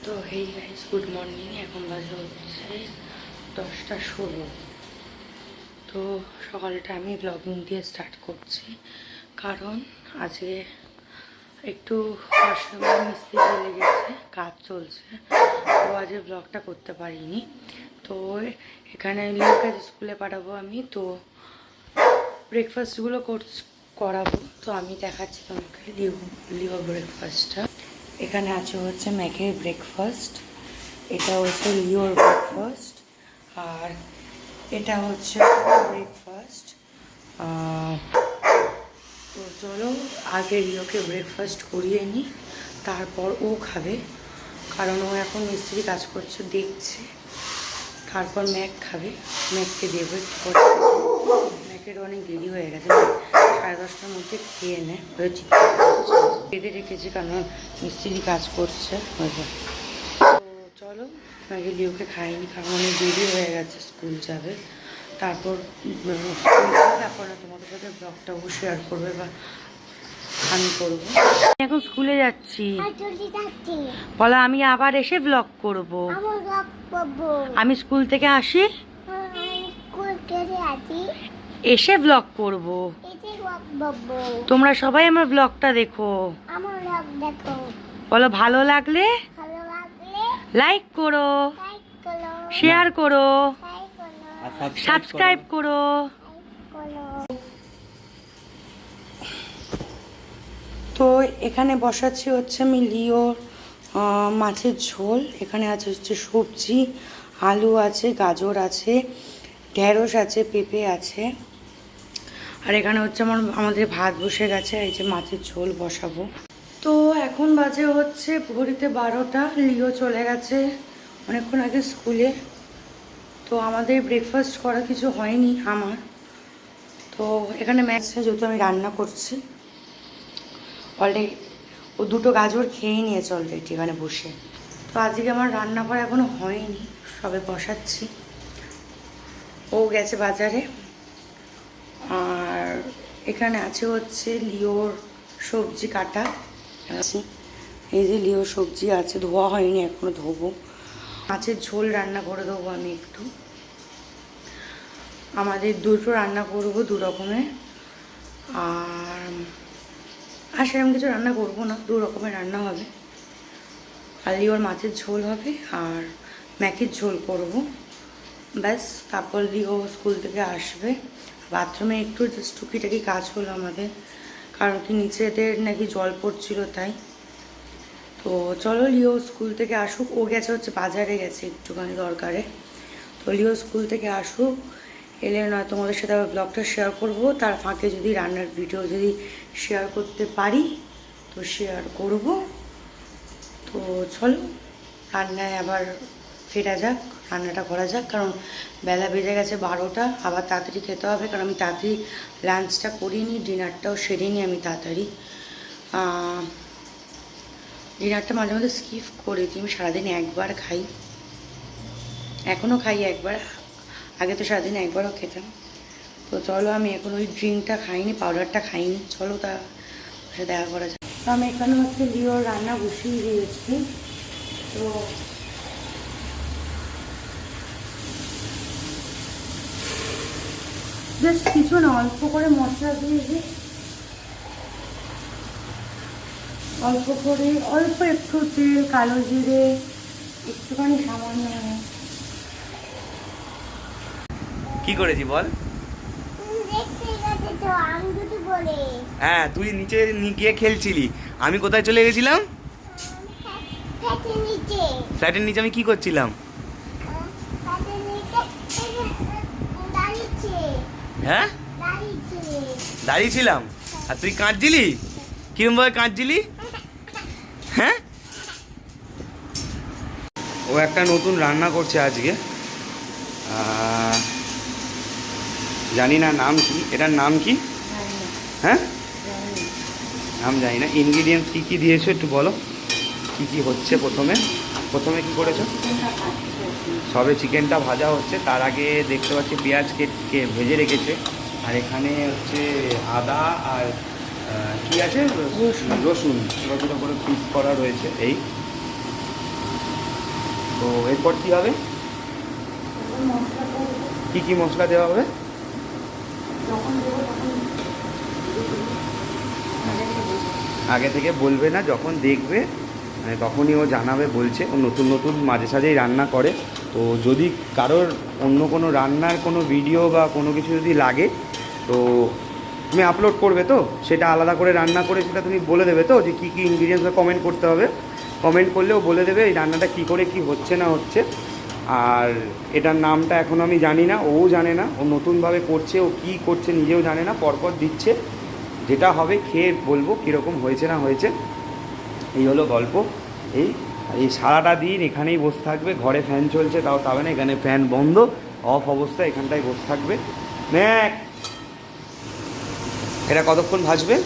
তো hey guys, good morning. এখন বাজে হচ্ছে 10টা 16। তো সকালটা আমি ব্লগিং দিয়ে স্টার্ট করছি, কারণ আজকে একটু ওয়াশরুমে মিস্ত্রি লেগেছে, কাজ চলছে, তো আজকে ব্লগটা করতে পারিনি। তো এখানে লিওকে স্কুলে পাঠাবো আমি, তো ব্রেকফাস্টগুলো করাবো। তো আমি দেখাচ্ছি তোমাকে লিও ব্রেকফাস্টটা। এখানে আছে হচ্ছে ম্যাকের ব্রেকফাস্ট, এটা হচ্ছে লিওর ব্রেকফাস্ট, আর এটা হচ্ছে ব্রেকফাস্ট। তো চলো আগে লিওকে ব্রেকফাস্ট করিয়ে নিই, তারপর ও খাবে, কারণ ও এখন মিস্ত্রি কাজ করছে দেখছে। তারপর ম্যাক খাবে, ম্যাককে দেবো একটু করে। ম্যাকের অনেক দেরি হয়ে গেছে, 10:30টার মধ্যে খেয়ে নেয়, বেঁধে রেখেছি কারণ মিস্ত্রি কাজ করছে। তো চলো আগে লিওকে খাইনি, কারণ অনেক দেরি হয়ে গেছে, স্কুল যাবে। তারপর তারপর না তোমাদের সাথে ব্লগটাও শেয়ার করবে বা আমি করবো। এখন স্কুলে যাচ্ছি, বলো আমি আবার এসে ব্লগ করব। আমি স্কুল থেকে আসি, এসে ব্লগ করব। তোমরা সবাই আমার ব্লগটা দেখো, বলো ভালো লাগলে লাইক করো, শেয়ার করো, সাবস্ক্রাইব করো। তো এখানে বসাচ্ছি হচ্ছে আমি লিওর মাছের ঝোল। এখানে আছে হচ্ছে সবজি, আলু আছে, গাজর আছে, ঢেঁড়স আছে, পেঁপে আছে, আর এখানে হচ্ছে আমাদের ভাত বসে গেছে। এই যে মাছের ঝোল বসাবো। তো এখন বাজে হচ্ছে ঘড়িতে 12টা। লিও চলে গেছে অনেকক্ষণ আগে স্কুলে। তো আমাদের ব্রেকফাস্ট করা কিছু হয়নি আমার। তো এখানে ম্যাচটা যেহেতু আমি রান্না করছি, অলরেডি ও দুটো গাজর খেয়ে নিয়েছে অলরেডি এখানে বসে। তো আজকে আমার রান্না করা এখনও হয়নি, সবে বসাচ্ছি। ও গেছে বাজারে। আর এখানে আছে হচ্ছে লিওর সবজি কাটা আছে। এই যে লিওর সবজি আছে, ধোয়া হয়নি, এখনও ধোবো। মাছের ঝোল রান্না করে দেবো আমি একটু। আমাদের দুটো রান্না করবো, দু রকমের। আর সেরকম কিছু রান্না করবো না, দু রকমের রান্না হবে। আর লিওর মাছের ঝোল হবে আর ম্যাকির ঝোল করবো, ব্যাস। তারপর লিও স্কুল থেকে আসবে। বাথরুমে একটু জাস্ট টুকিটাকি কাজ হলো আমাদের, কারণ কি নিচেদের নাকি জল পড়ছিল, তাই। তো চলো লিও স্কুল থেকে আসুক। ও গেছে হচ্ছে বাজারে, গেছে একটুখানি দরকারে। তো লিও স্কুল থেকে আসুক, এলে নয় তোমাদের সাথে আবার ব্লগটা শেয়ার করব। তার ফাঁকে যদি রান্নার ভিডিও যদি শেয়ার করতে পারি তো শেয়ার করব। তো চলো রান্নায় আবার ফেরা যাক, রান্নাটা করা যাক, কারণ বেলা বেজে গেছে 12টা। আবার তাড়াতাড়ি খেতে হবে, কারণ আমি তাড়াতাড়ি লাঞ্চটা করিনি, ডিনারটাও সেরে নিই আমি তাড়াতাড়ি। ডিনারটা মাঝে মাঝে স্কিপ করে দিই, আমি সারাদিন একবার খাই, এখনও খাই একবার, আগে তো সারাদিন একবারও খেতাম। তো চলো আমি এখন ওই ড্রিঙ্কটা খাইনি, পাউডারটা খাইনি, চলো তা দেখা করা যায়। তো আমি এখানে হচ্ছে লিওর রান্না বসিয়ে দিয়েছি। তো জাস্ট কিছু না, অল্প করে মশলা দিয়েছি, অল্প করে, অল্প একটু তেল, কালো জিরে, একটুখানি সামান্য। কি করেছি বল? হ্যাঁ, তুই নিচে গিয়ে খেলছিলি, আমি কোথায় চলে গেছিলাম? ফ্ল্যাটের নিচে আমি কি করছিলাম? হ্যাঁ, দাঁড়িয়েছিলাম। আর তুই কাঁদছিলি? কিরম ভাবে কাঁদছিলি? হ্যাঁ, ও একটা নতুন রান্না করছে আজকে, জানি না নাম কি, এটার নাম কি? হ্যাঁ, নাম জানি না। ইনগ্রিডিয়েন্টস কী কী দিয়েছো একটু বলো, কী কী হচ্ছে? প্রথমে কি করেছো? সবে চিকেনটা ভাজা হচ্ছে, তার আগে দেখতে পাচ্ছি পেঁয়াজ কেটে ভেজে রেখেছে। আর এখানে হচ্ছে আদা আর কি আছে, রসুন ছোটো ছোটো করে পিস করা রয়েছে। এই তো এরপর কী হবে? এখন মশলা করবো, কী কী মশলা দেওয়া হবে? যখন দেবো তখন আগে থেকে বলবে না, যখন দেখবে মানে তখনই ও জানাবে বলছে। ও নতুন নতুন মাঝে সাঝেই রান্না করে। তো যদি কারোর অন্য কোনো রান্নার কোনো ভিডিও বা কোনো কিছু যদি লাগে তো তুমি আপলোড করবে, তো সেটা আলাদা করে রান্না করে সেটা তুমি বলে দেবে তো যে কী কী ইনগ্রিডিয়েন্টস কমেন্ট করতে হবে। কমেন্ট করলেও বলে দেবে এই রান্নাটা কী করে কী হচ্ছে না হচ্ছে। আর এটার নামটা এখনও আমি জানি না, ও জানে না, ও নতুনভাবে করছে, ও কী করছে নিজেও জানে না, পরপর দিচ্ছে। যেটা হবে খেয়ে বলবো কীরকম হয়েছে না হয়েছে। এই হলো গল্প। এই সারাটা দিন এখানেই বসে থাকবে। ঘরে ফ্যান চলছে তাও তবে না, এখানে ফ্যান বন্ধ, অফ অবস্থা, এখানটায় বসে থাকবে। ম্যাক এটা কতক্ষণ ভাজবে?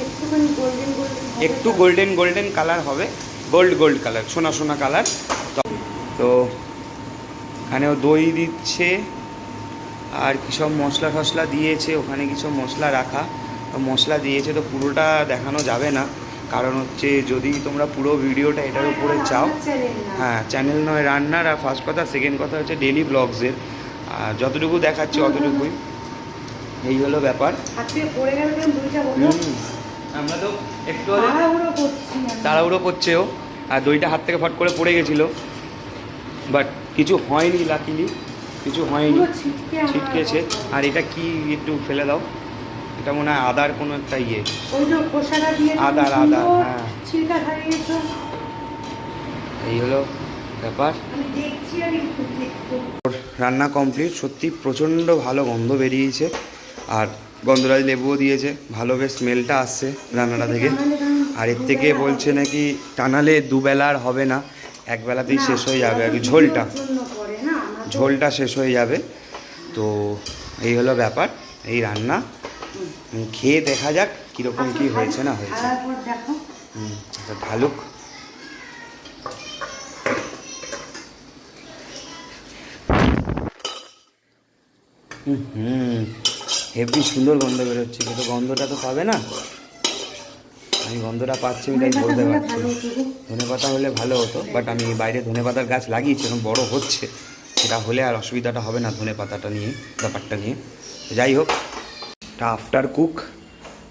একটুখানি গোল্ডেন গোল্ডেন, একটু গোল্ডেন গোল্ডেন কালার হবে, গোল্ড কালার, সোনা সোনা কালার। তো এখানেও দই দিচ্ছে আর কী সব মশলা টশলা দিয়েছে, ওখানে কিছু মশলা রাখা, তো মশলা দিয়েছে। তো পুরোটা দেখানো যাবে না, কারণ হচ্ছে যদি তোমরা পুরো ভিডিওটা এটার উপরে চাও। হ্যাঁ, চ্যানেল নয় রান্নার। আর ফার্স্ট কথা, সেকেন্ড কথা হচ্ছে ডেলি ব্লগসের। আর যতটুকু দেখাচ্ছি অতটুকুই। এই হলো ব্যাপার। আমরা তো একটু তাড়াহুড়ো করছে ও, আর দইটা হাত থেকে ফট করে পড়ে গেছিলো, বাট কিছু হয়নি, লাকিলি কিছু হয়নি, ছিটকেছে। আর এটা কি একটু ফেলে দাও, এটা মনে হয় আদার কোনো একটা ইয়ে, আদার, হ্যাঁ। এই হলো ব্যাপার। রান্না কমপ্লিট। সত্যি প্রচণ্ড ভালো গন্ধ বেরিয়েছে, আর গন্ধরাজ লেবুও দিয়েছে, ভালো বেশ স্মেলটা আসছে রান্নাটা থেকে। আর এর থেকে বলছে নাকি টানালে দুবেলা আর হবে না, একবেলাতেই শেষ হয়ে যাবে আর কি, ঝোলটা শেষ হয়ে যাবে। তো এই হলো ব্যাপার, এই রান্না। খেয়ে দেখা যাক কীরকম কী হয়েছে না হয়েছে। ঢালুক। হেভি সুন্দর গন্ধ বেরোচ্ছে, কিন্তু গন্ধটা তো পাবে না। আমি গন্ধটা পাচ্ছি, আমি তাই বলতে পারছি। ধনেপাতা হলে ভালো হতো, বাট আমি বাইরে ধনেপাতার গাছ লাগিয়েছি, এখন বড় হচ্ছে। সেটা হলে আর অসুবিধাটা হবে না ধনেপাতাটা নিয়ে, ব্যাপারটা নিয়ে। যাই হোক, এটা আফটার কুক,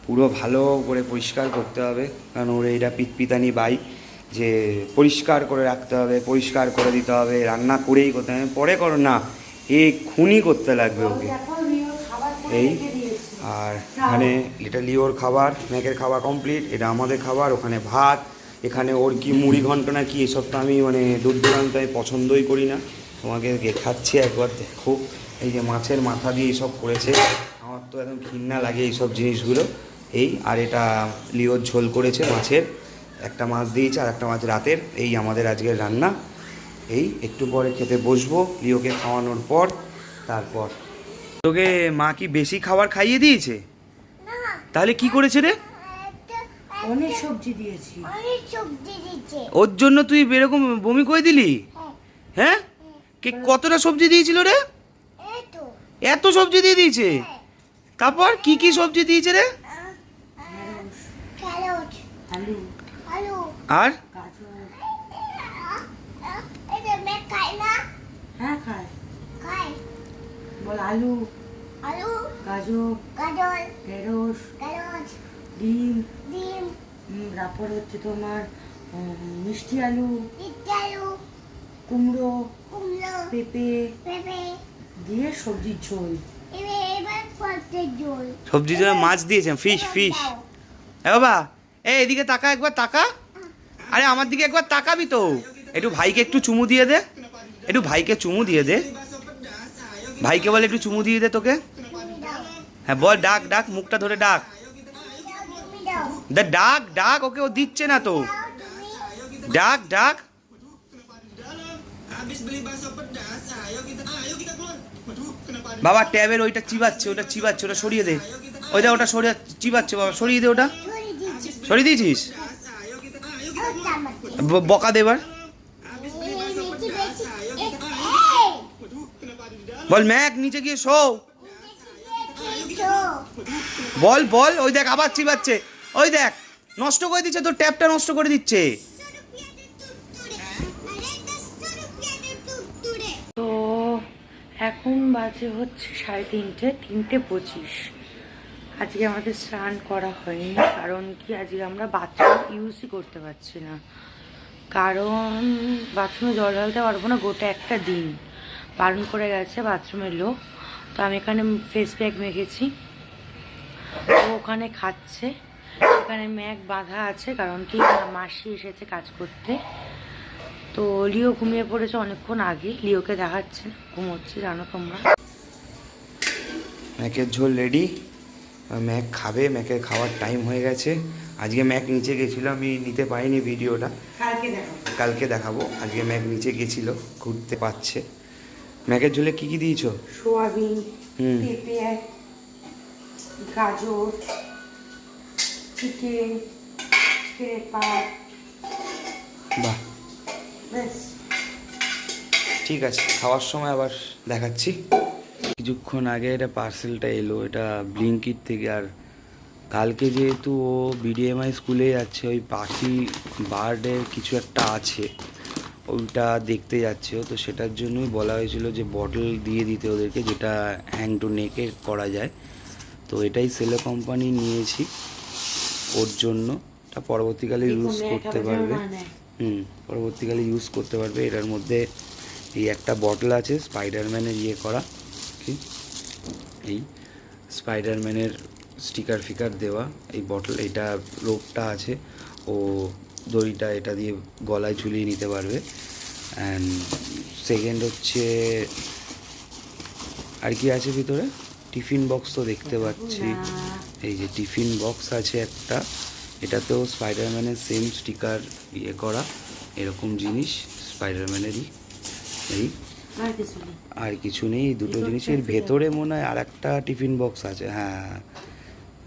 পুরো ভালো করে পরিষ্কার করতে হবে, কারণ ওর এইটা পিতপিতানি বাই, যে পরিষ্কার করে রাখতে হবে, পরিষ্কার করে দিতে হবে, রান্না করেই করতে হবে, পরে করো না, খুনই করতে লাগবে ওকে। এই আর এখানে এটা লিওর খাবার, ম্যাকের খাওয়া কমপ্লিট, এটা আমাদের খাবার। ওখানে ভাত, এখানে ওর কি মুড়ি ঘন্ট না কি, এসব তো আমি মানে দূর দূরান্ত আমি পছন্দই করি না। তোমাকে দেখাচ্ছি একবার, দেখো। এই যে মাছের মাথা দিয়ে এইসব করেছে, আমার তো একদম ঘৃণা লাগে এইসব জিনিসগুলো। আর এটা লিওর ঝোল করেছে মাছের, একটা মাছ দিয়েছে আর একটা মাছ রাতের। এই আমাদের আজকের রান্না। একটু পরে খেতে বসবো, লিওকে খাওয়ানোর পর। তারপর তোকে মা কি বেশি খাবার খাইয়ে দিয়েছে? তাহলে কি করেছে রে? অনেক সবজি দিয়েছি, ওর জন্য তুই এরকম বমি করে দিলি? হ্যাঁ, কে কতটা সবজি দিয়েছিল রে? এত সবজি দিয়ে দিয়েছে? তারপর কি কি সবজি দিয়েছে রে? আর হ্যাঁ খায়, বল আলু, গাজর, ঢেঁড়স, ডিম, তারপর হচ্ছে তোমার মিষ্টি আলু, কুমড়ো, পেঁপে দিয়ে সবজির ঝোল। সবজি ঝোল মাছ দিয়েছেন, ফিশ। বাবা এদিকে তাকা, একবার তাকা। আরে আমার দিকে একবার তাকাবি তো। একটু ভাইকে একটু চুমু দিয়ে দে, ভাইকে বলে একটু চুমু দিয়ে দে তোকে। হ্যাঁ বল, ডাক, মুখটা ধরে ডাক, ডাক ওকে, ও দিচ্ছে না তো। ডাক। বাবা ট্যাবের ওইটা চিবাচ্ছে, ওটা সরিয়ে দে। ওটা সরিয়ে চিবাচ্ছে বাবা, সরিয়ে দে ওটা। সরিয়ে দিয়েছিস? বকা দেবার। বল ম্যাক নিচে গিয়ে শো। বল, ওই দেখ আবার চিবাচ্ছে, ওই দেখ নষ্ট করে দিচ্ছে, তোর ট্যাপটা নষ্ট করে দিচ্ছে। এখন বাজে হচ্ছে 3:30, 3:25। আজকে আমাদের স্নান করা হয়নি, কারণ কি আজকে আমরা বাথরুম ইউজই করতে পারছি না, কারণ বাথরুমে জল ঢালতে পারবো না গোটা একটা দিন, বারণ করে গেছে বাথরুমের লোক। তো আমি এখানে ফেস প্যাক মেখেছি, ও ওখানে খাচ্ছে, এখানে ম্যাগ বাঁধা আছে, কারণ কি মাসি এসেছে কাজ করতে। তো লিও ঘুমিয়ে পড়েছে অনেকক্ষণ আগে, লিওকে দেখাচ্ছে না, ঘুমোচ্ছে জানো তোমরা। ম্যাকের ঝোল রেডি, ম্যাক খাবে, ম্যাকের খাওয়ার টাইম হয়ে গেছে। আজকে ম্যাক নিচে গেছিলো, আমি নিতে পারিনি ভিডিওটা, কালকে দেখাবো। আজকে ম্যাক নিচে গেছিল, ঘুরতে পাচ্ছে। ম্যাকের ঝোলে কি কি দিয়েছো? সোয়াবিন, পেঁপে, গাজর, চিকেন, পাট। বাহ, ব্যাস। ঠিক আছে, খাওয়ার সময় আবার দেখাচ্ছি। কিছুক্ষণ আগে এটা পার্সেলটা এলো, এটা ব্লিঙ্কিট থেকে। আর কালকে যেহেতু ও বিডিএমআই স্কুলে যাচ্ছে, ওই পাখি বার্ডের কিছু একটা আছে, ওইটা দেখতে যাচ্ছে ও, তো সেটার জন্যই বলা হয়েছিল যে বটল দিয়ে দিতে ওদেরকে, যেটা হ্যাং টু নেকে করা যায়। তো এটাই সেলো কোম্পানি নিয়েছি ওর জন্য, এটা পরবর্তীকালে ইউজ করতে পারবে। পরবর্তীকালে ইউজ করতে পারবে। এটার মধ্যে এই একটা বটল আছে স্পাইডারম্যানের ইয়ে করা, কি এই স্পাইডারম্যানের স্টিকার ফিকার দেওয়া এই বটল, এটা রোপটা আছে, ও দড়িটা এটা দিয়ে গলায় ঝুলিয়ে নিতে পারবে। অ্যান্ড সেকেন্ড হচ্ছে আর কি আছে ভিতরে, টিফিন বক্স তো দেখতে পাচ্ছি, এই যে টিফিন বক্স আছে একটা, এটাতেও স্পাইডারম্যানের সেম স্টিকার ইয়ে করা এরকম জিনিস স্পাইডারম্যানেরই। এই আর কিছু নেই, এই দুটো জিনিস। এর ভেতরে মনে হয় আর একটা টিফিন বক্স আছে, হ্যাঁ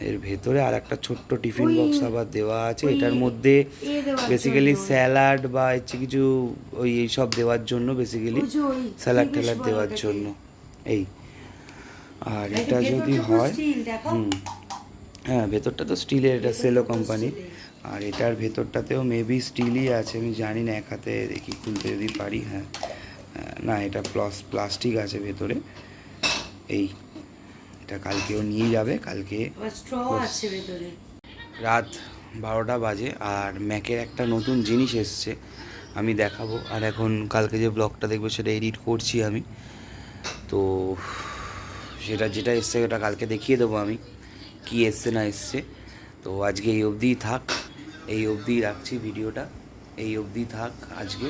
এর ভেতরে আর একটা ছোট্ট টিফিন বক্স আবার দেওয়া আছে। এটার মধ্যে বেসিক্যালি স্যালাড বা হচ্ছে কিছু ওই এইসব দেওয়ার জন্য, বেসিক্যালি স্যালাড ট্যালাড দেওয়ার জন্য এই। আর এটা যদি হয়, হ্যাঁ ভেতরটা তো স্টিলের, এটা সেলো কোম্পানি। আর এটার ভেতরটাতেও মেবি স্টিলই আছে, আমি জানি না, এক হাতে দেখি খুলতে যদি পারি। হ্যাঁ না, এটা প্লাস্টিক আছে ভেতরে। এই এটা কালকেও নিয়ে যাবে, কালকে রাত 12টা বাজে। আর ম্যাকের একটা নতুন জিনিস এসছে, আমি দেখাবো। আর এখন কালকে যে ব্লগটা দেখবো সেটা এডিট করছি আমি, তো সেটা যেটা এসছে ওটা কালকে দেখিয়ে দেবো আমি, কি এসছে না এসছে। তো আজকে এই অবধিই থাক, এই অবধিই রাখছি ভিডিওটা, এই অবধি থাক আজকে।